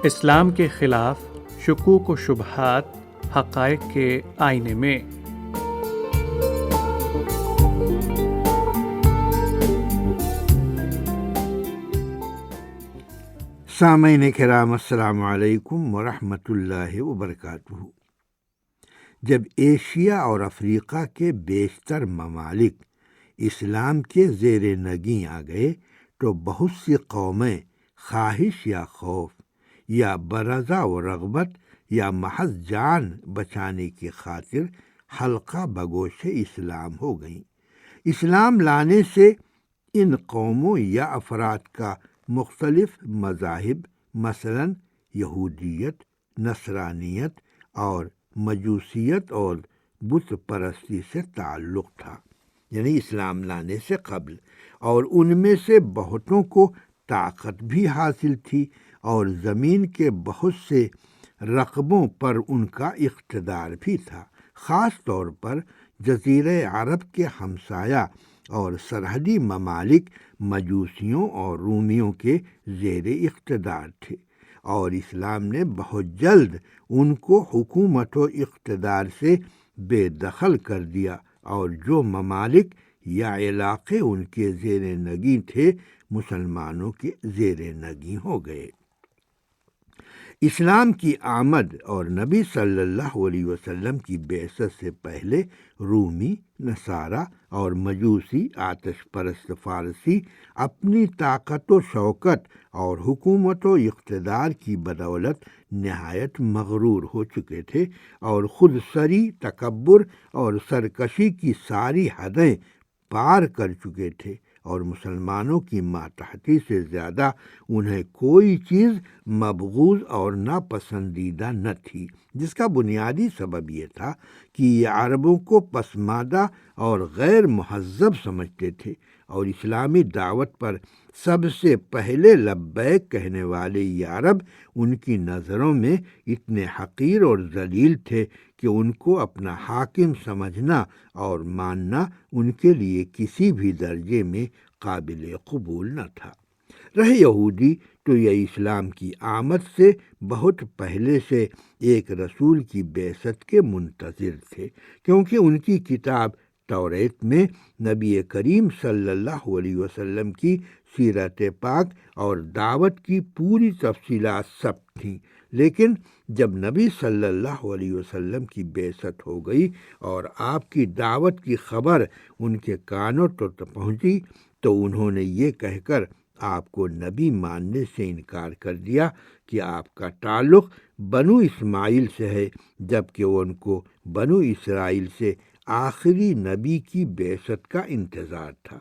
اسلام کے خلاف شکوک و شبہات حقائق کے آئینے میں۔ سامعین کرام، السلام علیکم ورحمۃ اللہ وبرکاتہ۔ جب ایشیا اور افریقہ کے بیشتر ممالک اسلام کے زیر نگیں آ گئے تو بہت سی قومیں خواہش یا خوف یا برضا و رغبت یا محض جان بچانے کی خاطر حلقہ بگوش اسلام ہو گئیں۔ اسلام لانے سے ان قوموں یا افراد کا مختلف مذاہب مثلاً یہودیت، نصرانیت اور مجوسیت اور بت پرستی سے تعلق تھا، یعنی اسلام لانے سے قبل، اور ان میں سے بہتوں کو طاقت بھی حاصل تھی اور زمین کے بہت سے رقبوں پر ان کا اقتدار بھی تھا، خاص طور پر جزیرہ عرب کے ہمسایہ اور سرحدی ممالک مجوسیوں اور رومیوں کے زیر اقتدار تھے، اور اسلام نے بہت جلد ان کو حکومت و اقتدار سے بے دخل کر دیا، اور جو ممالک یا علاقے ان کے زیر نگیں تھے مسلمانوں کے زیر نگیں ہو گئے۔ اسلام کی آمد اور نبی صلی اللہ علیہ وسلم کی بعثت سے پہلے رومی، نصارہ اور مجوسی آتش پرست فارسی اپنی طاقت و شوکت اور حکومت و اقتدار کی بدولت نہایت مغرور ہو چکے تھے، اور خود سری تکبر اور سرکشی کی ساری حدیں پار کر چکے تھے، اور مسلمانوں کی ماتحتی سے زیادہ انہیں کوئی چیز مبغوض اور ناپسندیدہ نہ تھی، جس کا بنیادی سبب یہ تھا کہ یہ عربوں کو پسماندہ اور غیر مہذب سمجھتے تھے، اور اسلامی دعوت پر سب سے پہلے لبیک کہنے والے یہ عرب ان کی نظروں میں اتنے حقیر اور ذلیل تھے کہ ان کو اپنا حاکم سمجھنا اور ماننا ان کے لیے کسی بھی درجے میں قابل قبول نہ تھا۔ رہے یہودی تو یہ اسلام کی آمد سے بہت پہلے سے ایک رسول کی بعثت کے منتظر تھے، کیونکہ ان کی کتاب توریت میں نبی کریم صلی اللہ علیہ وسلم کی سیرت پاک اور دعوت کی پوری تفصیلات ثبت تھیں، لیکن جب نبی صلی اللہ علیہ وسلم کی بعثت ہو گئی اور آپ کی دعوت کی خبر ان کے کانوں تک پہنچی تو انہوں نے یہ کہہ کر آپ کو نبی ماننے سے انکار کر دیا کہ آپ کا تعلق بنو اسماعیل سے ہے، جبکہ ان کو بنو اسرائیل سے آخری نبی کی بعثت کا انتظار تھا۔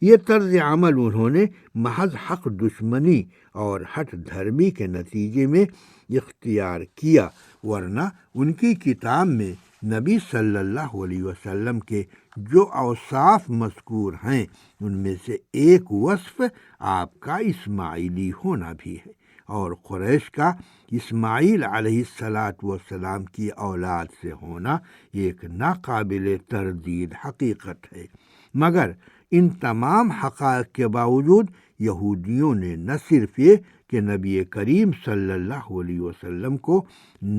یہ طرز عمل انہوں نے محض حق دشمنی اور ہٹ دھرمی کے نتیجے میں اختیار کیا، ورنہ ان کی کتاب میں نبی صلی اللہ علیہ وسلم کے جو اوصاف مذکور ہیں ان میں سے ایک وصف آپ کا اسماعیلی ہونا بھی ہے، اور قریش کا اسماعیل علیہ السلام کی اولاد سے ہونا ایک ناقابل تردید حقیقت ہے۔ مگر ان تمام حقائق کے باوجود یہودیوں نے نہ صرف یہ کہ نبی کریم صلی اللہ علیہ وسلم کو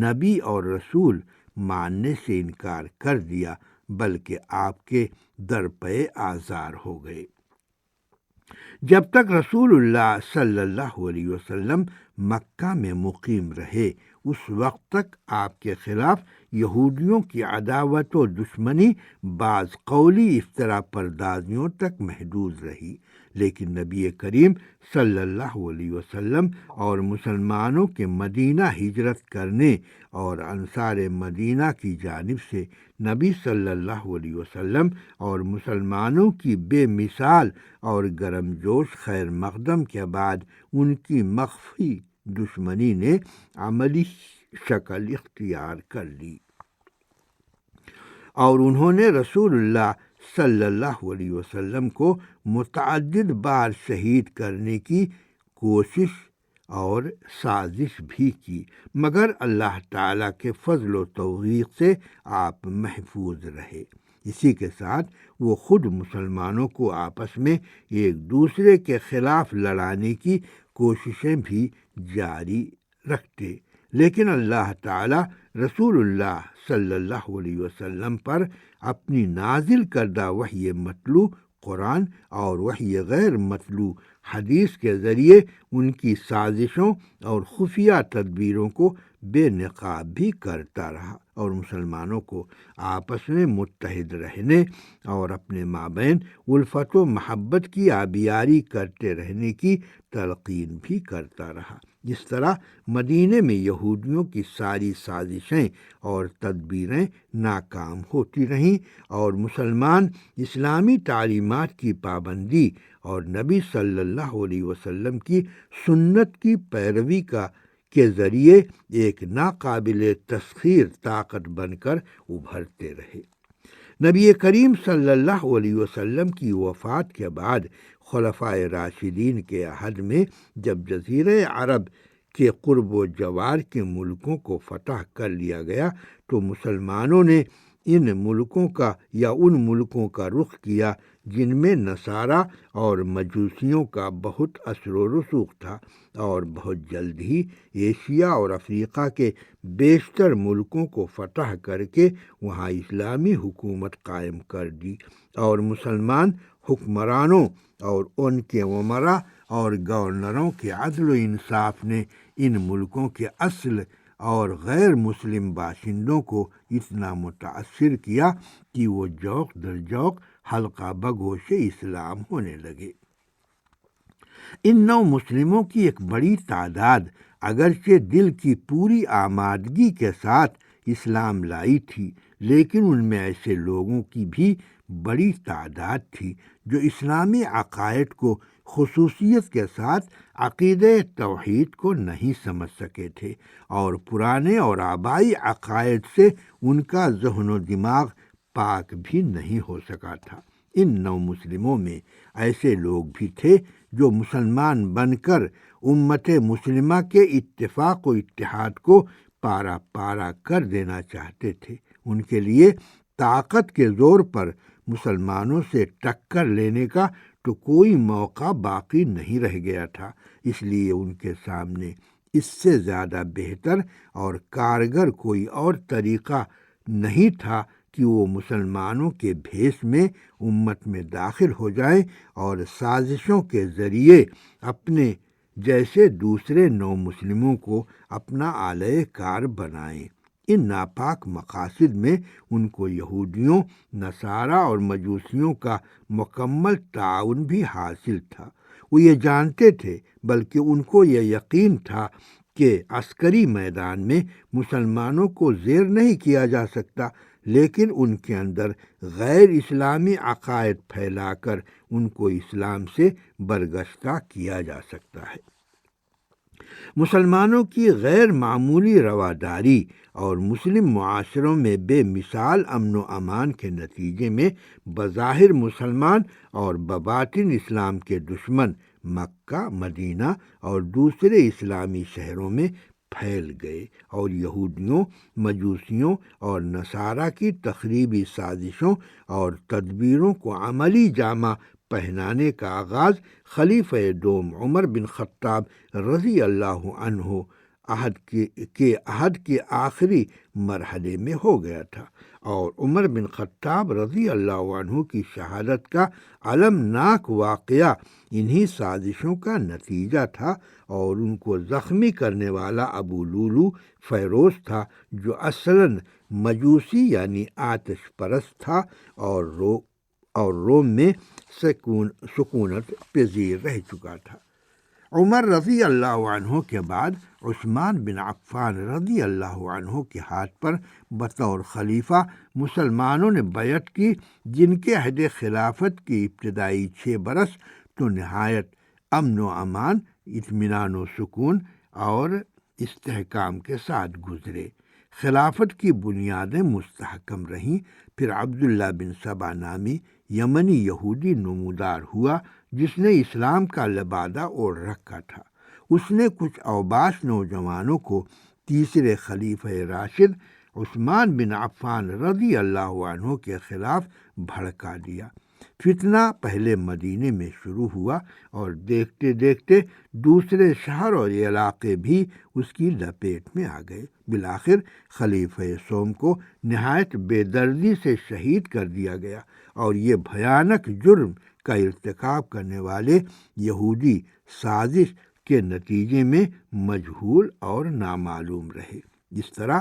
نبی اور رسول ماننے سے انکار کر دیا، بلکہ آپ کے درپے آزار ہو گئے۔ جب تک رسول اللہ صلی اللہ علیہ وسلم مکہ میں مقیم رہے اس وقت تک آپ کے خلاف یہودیوں کی عداوت و دشمنی بعض قولی افترا پردازیوں تک محدود رہی، لیکن نبی کریم صلی اللہ علیہ وسلم اور مسلمانوں کے مدینہ ہجرت کرنے اور انصار مدینہ کی جانب سے نبی صلی اللہ علیہ وسلم اور مسلمانوں کی بے مثال اور گرم جوش خیر مقدم کے بعد ان کی مخفی دشمنی نے عملی شکل اختیار کر لی، اور انہوں نے رسول اللہ صلی اللہ علیہ وسلم کو متعدد بار شہید کرنے کی کوشش اور سازش بھی کی، مگر اللہ تعالیٰ کے فضل و توفیق سے آپ محفوظ رہے۔ اسی کے ساتھ وہ خود مسلمانوں کو آپس میں ایک دوسرے کے خلاف لڑانے کی کوششیں بھی جاری رکھتے، لیکن اللہ تعالی رسول اللہ صلی اللہ علیہ وسلم پر اپنی نازل کردہ وحی مطلوع قرآن اور وحی غیر مطلوع حدیث کے ذریعے ان کی سازشوں اور خفیہ تدبیروں کو بے نقاب بھی کرتا رہا اور مسلمانوں کو آپس میں متحد رہنے اور اپنے مابین الفت و محبت کی آبیاری کرتے رہنے کی تلقین بھی کرتا رہا۔ اس طرح مدینے میں یہودیوں کی ساری سازشیں اور تدبیریں ناکام ہوتی رہیں اور مسلمان اسلامی تعلیمات کی پابندی اور نبی صلی اللہ علیہ وسلم کی سنت کی پیروی کے ذریعے ایک ناقابل تسخیر طاقت بن کر ابھرتے رہے۔ نبی کریم صلی اللہ علیہ وسلم کی وفات کے بعد خلفائے راشدین کے عہد میں جب جزیرہ عرب کے قرب و جوار کے ملکوں کو فتح کر لیا گیا تو مسلمانوں نے ان ملکوں کا یا ان ملکوں کا رخ کیا جن میں نصارہ اور مجوسیوں کا بہت اثر و رسوخ تھا، اور بہت جلد ہی ایشیا اور افریقہ کے بیشتر ملکوں کو فتح کر کے وہاں اسلامی حکومت قائم کر دی، اور مسلمان حکمرانوں اور ان کے ومراء اور گورنروں کے عدل و انصاف نے ان ملکوں کے اصل اور غیر مسلم باشندوں کو اتنا متاثر کیا کہ وہ جوق در جوق حلقہ بگوش اسلام ہونے لگے۔ ان نو مسلموں کی ایک بڑی تعداد اگرچہ دل کی پوری آمادگی کے ساتھ اسلام لائی تھی، لیکن ان میں ایسے لوگوں کی بھی بڑی تعداد تھی جو اسلامی عقائد کو خصوصیت کے ساتھ عقیدہ توحید کو نہیں سمجھ سکے تھے، اور پرانے اور آبائی عقائد سے ان کا ذہن و دماغ پاک بھی نہیں ہو سکا تھا۔ ان نو مسلموں میں ایسے لوگ بھی تھے جو مسلمان بن کر امت مسلمہ کے اتفاق و اتحاد کو پارا پارا کر دینا چاہتے تھے۔ ان کے لیے طاقت کے زور پر مسلمانوں سے ٹکر لینے کا تو کوئی موقع باقی نہیں رہ گیا تھا، اس لیے ان کے سامنے اس سے زیادہ بہتر اور کارگر کوئی اور طریقہ نہیں تھا کہ وہ مسلمانوں کے بھیس میں امت میں داخل ہو جائیں اور سازشوں کے ذریعے اپنے جیسے دوسرے نو مسلموں کو اپنا آلۂ کار بنائیں۔ ان ناپاک مقاصد میں ان کو یہودیوں، نصارہ اور مجوسیوں کا مکمل تعاون بھی حاصل تھا۔ وہ یہ جانتے تھے، بلکہ ان کو یہ یقین تھا کہ عسکری میدان میں مسلمانوں کو زیر نہیں کیا جا سکتا، لیکن ان کے اندر غیر اسلامی عقائد پھیلا کر ان کو اسلام سے برگشتہ کیا جا سکتا ہے۔ مسلمانوں کی غیر معمولی رواداری اور مسلم معاشروں میں بے مثال امن و امان کے نتیجے میں بظاہر مسلمان اور بباطن اسلام کے دشمن مکہ، مدینہ اور دوسرے اسلامی شہروں میں پھیل گئے، اور یہودیوں، مجوسیوں اور نصارہ کی تخریبی سازشوں اور تدبیروں کو عملی جامہ پہنانے کا آغاز خلیفہ دوم عمر بن خطاب رضی اللہ عنہ عہد کے آخری مرحلے میں ہو گیا تھا، اور عمر بن خطاب رضی اللہ عنہ کی شہادت کا المناک واقعہ انہی سازشوں کا نتیجہ تھا، اور ان کو زخمی کرنے والا ابو لولو فیروز تھا، جو اصلاً مجوسی یعنی آتش پرست تھا اور روم میں سکونت پذیر رہ چکا تھا۔ عمر رضی اللہ عنہ کے بعد عثمان بن عفان رضی اللہ عنہ کے ہاتھ پر بطور خلیفہ مسلمانوں نے بیعت کی، جن کے عہد خلافت کی ابتدائی 6 برس تو نہایت امن و امان، اطمینان و سکون اور استحکام کے ساتھ گزرے۔ خلافت کی بنیادیں مستحکم رہیں۔ پھر عبداللہ بن سبا نامی یمنی یہودی نمودار ہوا، جس نے اسلام کا لبادہ اوڑھ رکھا تھا۔ اس نے کچھ اوباش نوجوانوں کو تیسرے خلیفہ راشد عثمان بن عفان رضی اللہ عنہ کے خلاف بھڑکا دیا۔ فتنہ پہلے مدینے میں شروع ہوا اور دیکھتے دیکھتے دوسرے شہر اور علاقے بھی اس کی لپیٹ میں آ گئے۔ بالآخر خلیفہ سوم کو نہایت بے دردی سے شہید کر دیا گیا، اور یہ بھیانک جرم کا ارتکاب کرنے والے یہودی سازش کے نتیجے میں مجہول اور نامعلوم رہے۔ اس طرح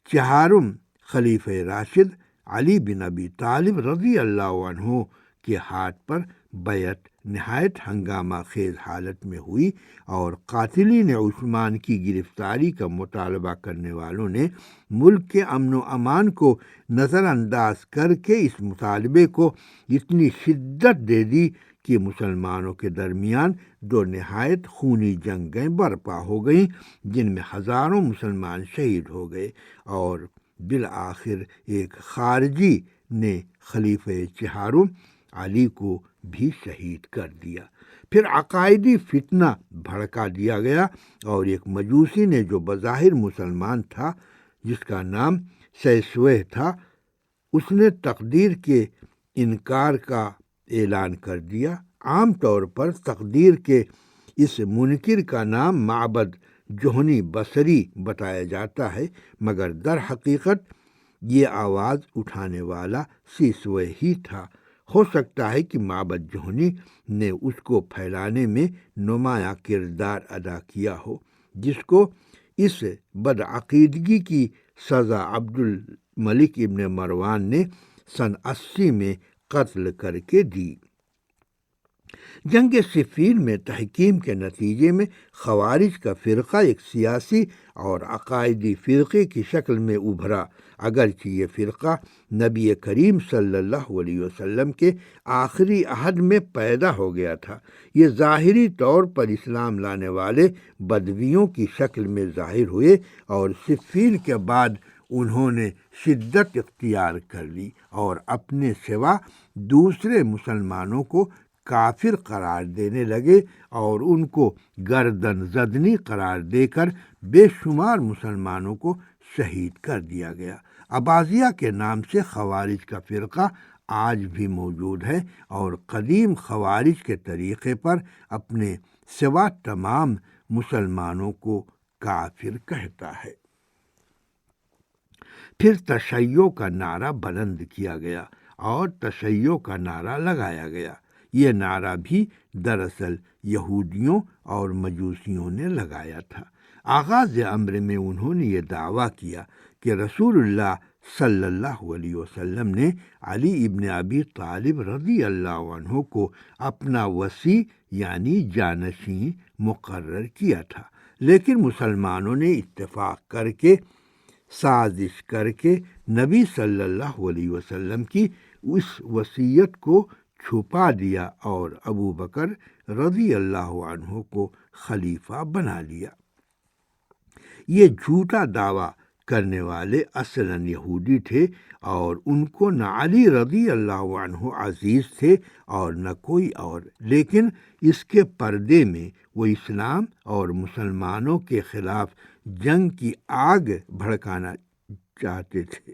چہارم خلیفہ راشد علی بن ابی طالب رضی اللہ عنہ کے ہاتھ پر بیعت نہایت ہنگامہ خیز حالت میں ہوئی، اور قاتلین عثمان کی گرفتاری کا مطالبہ کرنے والوں نے ملک کے امن و امان کو نظر انداز کر کے اس مطالبے کو اتنی شدت دے دی کہ مسلمانوں کے درمیان دو نہایت خونی جنگیں برپا ہو گئیں، جن میں ہزاروں مسلمان شہید ہو گئے، اور بالآخر ایک خارجی نے خلیفہ چہارم علی کو بھی شہید کر دیا۔ پھر عقائدی فتنہ بھڑکا دیا گیا، اور ایک مجوسی نے جو بظاہر مسلمان تھا، جس کا نام سیسوہ تھا، اس نے تقدیر کے انکار کا اعلان کر دیا۔ عام طور پر تقدیر کے اس منکر کا نام معبد جوہنی بصری بتایا جاتا ہے، مگر در حقیقت یہ آواز اٹھانے والا سیسوہ ہی تھا۔ ہو سکتا ہے کہ معبد جوہنی نے اس کو پھیلانے میں نمایاں کردار ادا کیا ہو، جس کو اس بدعقیدگی کی سزا عبد الملک ابن مروان نے سن 80 میں قتل کر کے دی۔ جنگ صفین میں تحکیم کے نتیجے میں خوارج کا فرقہ ایک سیاسی اور عقائدی فرقے کی شکل میں ابھرا، اگرچہ یہ فرقہ نبی کریم صلی اللہ علیہ وسلم کے آخری عہد میں پیدا ہو گیا تھا۔ یہ ظاہری طور پر اسلام لانے والے بدویوں کی شکل میں ظاہر ہوئے، اور صفین کے بعد انہوں نے شدت اختیار کر لی اور اپنے سوا دوسرے مسلمانوں کو کافر قرار دینے لگے، اور ان کو گردن زدنی قرار دے کر بے شمار مسلمانوں کو شہید کر دیا گیا۔ اباضیہ کے نام سے خوارج کا فرقہ آج بھی موجود ہے، اور قدیم خوارج کے طریقے پر اپنے سوا تمام مسلمانوں کو کافر کہتا ہے۔ پھر تشیع کا نعرہ بلند کیا گیا اور تشیع کا نعرہ لگایا گیا۔ یہ نعرہ بھی دراصل یہودیوں اور مجوسیوں نے لگایا تھا۔ آغاز امر میں انہوں نے یہ دعویٰ کیا کہ رسول اللہ صلی اللہ علیہ وسلم نے علی ابن ابی طالب رضی اللہ عنہ کو اپنا وصی یعنی جانشین مقرر کیا تھا، لیکن مسلمانوں نے اتفاق کر کے سازش کر کے نبی صلی اللہ علیہ وسلم کی اس وصیت کو چھپا دیا اور ابو بکر رضی اللہ عنہ کو خلیفہ بنا لیا۔ یہ جھوٹا دعویٰ کرنے والے اصلاً یہودی تھے، اور ان کو نہ علی رضی اللہ عنہ عزیز تھے اور نہ کوئی اور، لیکن اس کے پردے میں وہ اسلام اور مسلمانوں کے خلاف جنگ کی آگ بھڑکانا چاہتے تھے،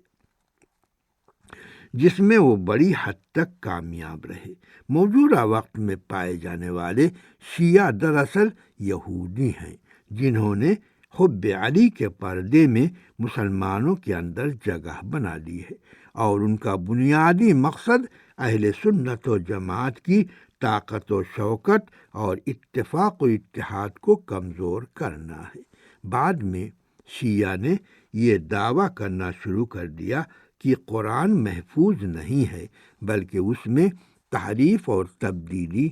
جس میں وہ بڑی حد تک کامیاب رہے۔ موجودہ وقت میں پائے جانے والے شیعہ دراصل یہودی ہیں، جنہوں نے حب علی کے پردے میں مسلمانوں کے اندر جگہ بنا لی ہے، اور ان کا بنیادی مقصد اہل سنت و جماعت کی طاقت و شوکت اور اتفاق و اتحاد کو کمزور کرنا ہے۔ بعد میں شیعہ نے یہ دعویٰ کرنا شروع کر دیا کہ قرآن محفوظ نہیں ہے، بلکہ اس میں تحریف اور تبدیلی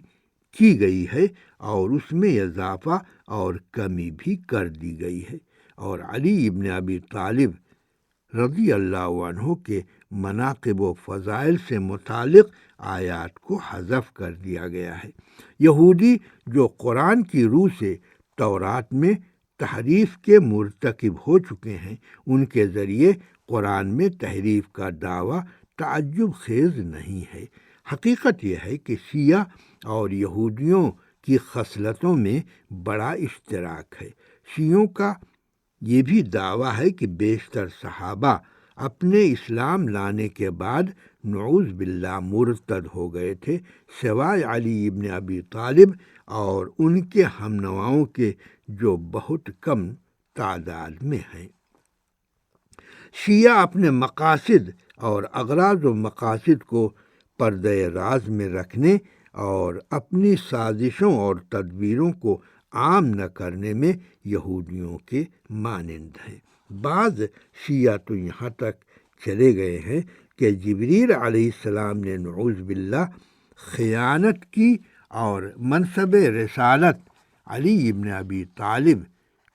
کی گئی ہے، اور اس میں اضافہ اور کمی بھی کر دی گئی ہے، اور علی ابن ابی طالب رضی اللہ عنہ کے مناقب و فضائل سے متعلق آیات کو حذف کر دیا گیا ہے۔ یہودی جو قرآن کی روح سے تورات میں تحریف کے مرتکب ہو چکے ہیں، ان کے ذریعے قرآن میں تحریف کا دعویٰ تعجب خیز نہیں ہے۔ حقیقت یہ ہے کہ شیعہ اور یہودیوں کی خصلتوں میں بڑا اشتراک ہے۔ شیعوں کا یہ بھی دعویٰ ہے کہ بیشتر صحابہ اپنے اسلام لانے کے بعد نعوذ باللہ مرتد ہو گئے تھے، سوائے علی ابن ابی طالب اور ان کے ہم نواؤں کے جو بہت کم تعداد میں ہیں۔ شیعہ اپنے مقاصد اور اغراض و مقاصد کو پردہ راز میں رکھنے اور اپنی سازشوں اور تدبیروں کو عام نہ کرنے میں یہودیوں کے مانند ہیں۔ بعض شیعہ تو یہاں تک چلے گئے ہیں کہ جبریل علیہ السلام نے نعوذ باللہ خیانت کی اور منصب رسالت علی ابن ابی طالب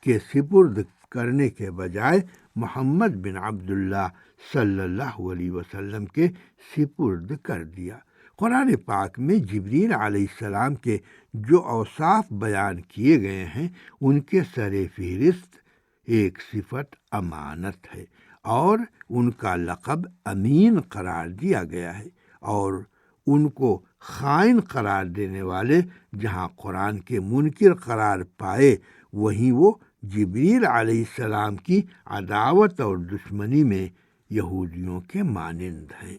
کے سپرد کرنے کے بجائے محمد بن عبداللہ صلی اللہ علیہ وسلم کے سپرد کر دیا۔ قرآن پاک میں جبریل علیہ السلام کے جو اوصاف بیان کیے گئے ہیں ان کے سر فہرست ایک صفت امانت ہے، اور ان کا لقب امین قرار دیا گیا ہے، اور ان کو خائن قرار دینے والے جہاں قرآن کے منکر قرار پائے وہیں وہ جبریل علیہ السلام کی عداوت اور دشمنی میں یہودیوں کے مانند ہیں۔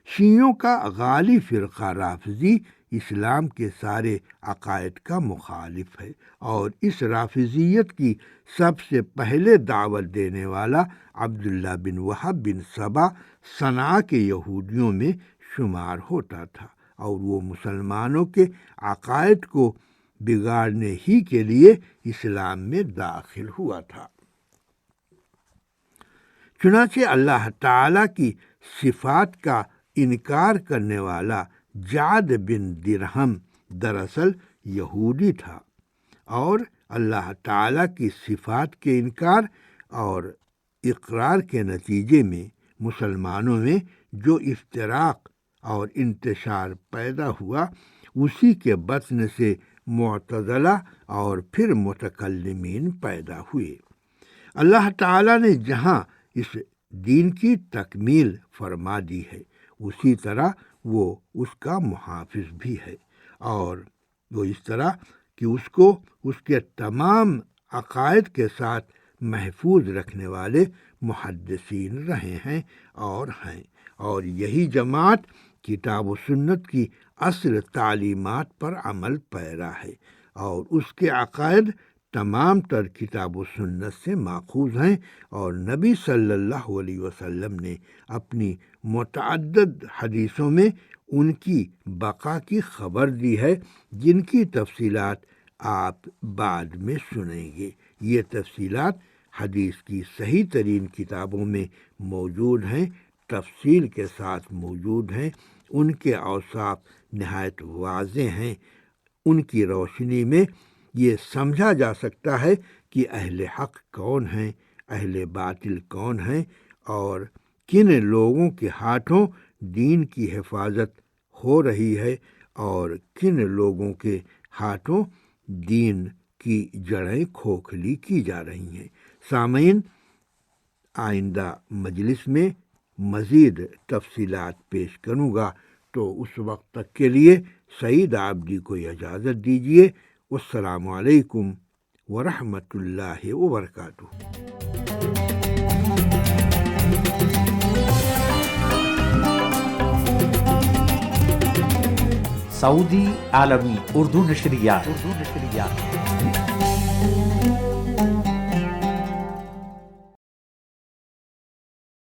شیعوں کا غالب فرقہ رافضی اسلام کے سارے عقائد کا مخالف ہے، اور اس رافضیت کی سب سے پہلے دعوت دینے والا عبداللہ بن وہب بن سبا صنعاء کے یہودیوں میں شمار ہوتا تھا، اور وہ مسلمانوں کے عقائد کو بگاڑنے ہی کے لیے اسلام میں داخل ہوا تھا۔ چنانچہ اللہ تعالیٰ کی صفات کا انکار کرنے والا جعد بن درہم دراصل یہودی تھا، اور اللہ تعالیٰ کی صفات کے انکار اور اقرار کے نتیجے میں مسلمانوں میں جو افتراق اور انتشار پیدا ہوا، اسی کے بطن سے معتزلہ اور پھر متکلمین پیدا ہوئے۔ اللہ تعالیٰ نے جہاں اس دین کی تکمیل فرما دی ہے، اسی طرح وہ اس کا محافظ بھی ہے، اور وہ اس طرح کہ اس کو اس کے تمام عقائد کے ساتھ محفوظ رکھنے والے محدثین رہے ہیں اور ہیں، اور یہی جماعت کتاب و سنت کی اصل تعلیمات پر عمل پیرا ہے، اور اس کے عقائد تمام تر کتاب و سنت سے ماخوذ ہیں، اور نبی صلی اللہ علیہ وسلم نے اپنی متعدد حدیثوں میں ان کی بقا کی خبر دی ہے، جن کی تفصیلات آپ بعد میں سنیں گے۔ یہ تفصیلات حدیث کی صحیح ترین کتابوں میں موجود ہیں، تفصیل کے ساتھ موجود ہیں، ان کے اوصاف نہایت واضح ہیں۔ ان کی روشنی میں یہ سمجھا جا سکتا ہے کہ اہل حق کون ہیں، اہل باطل کون ہیں، اور کن لوگوں کے ہاتھوں دین کی حفاظت ہو رہی ہے اور کن لوگوں کے ہاتھوں دین کی جڑیں کھوکھلی کی جا رہی ہیں۔ سامعین، آئندہ مجلس میں مزید تفصیلات پیش کروں گا، تو اس وقت تک کے لیے سعید عابدی کو اجازت دیجیے۔ والسلام علیکم ورحمۃ اللہ وبرکاتہ۔ سعودی عالمی اردو نشریات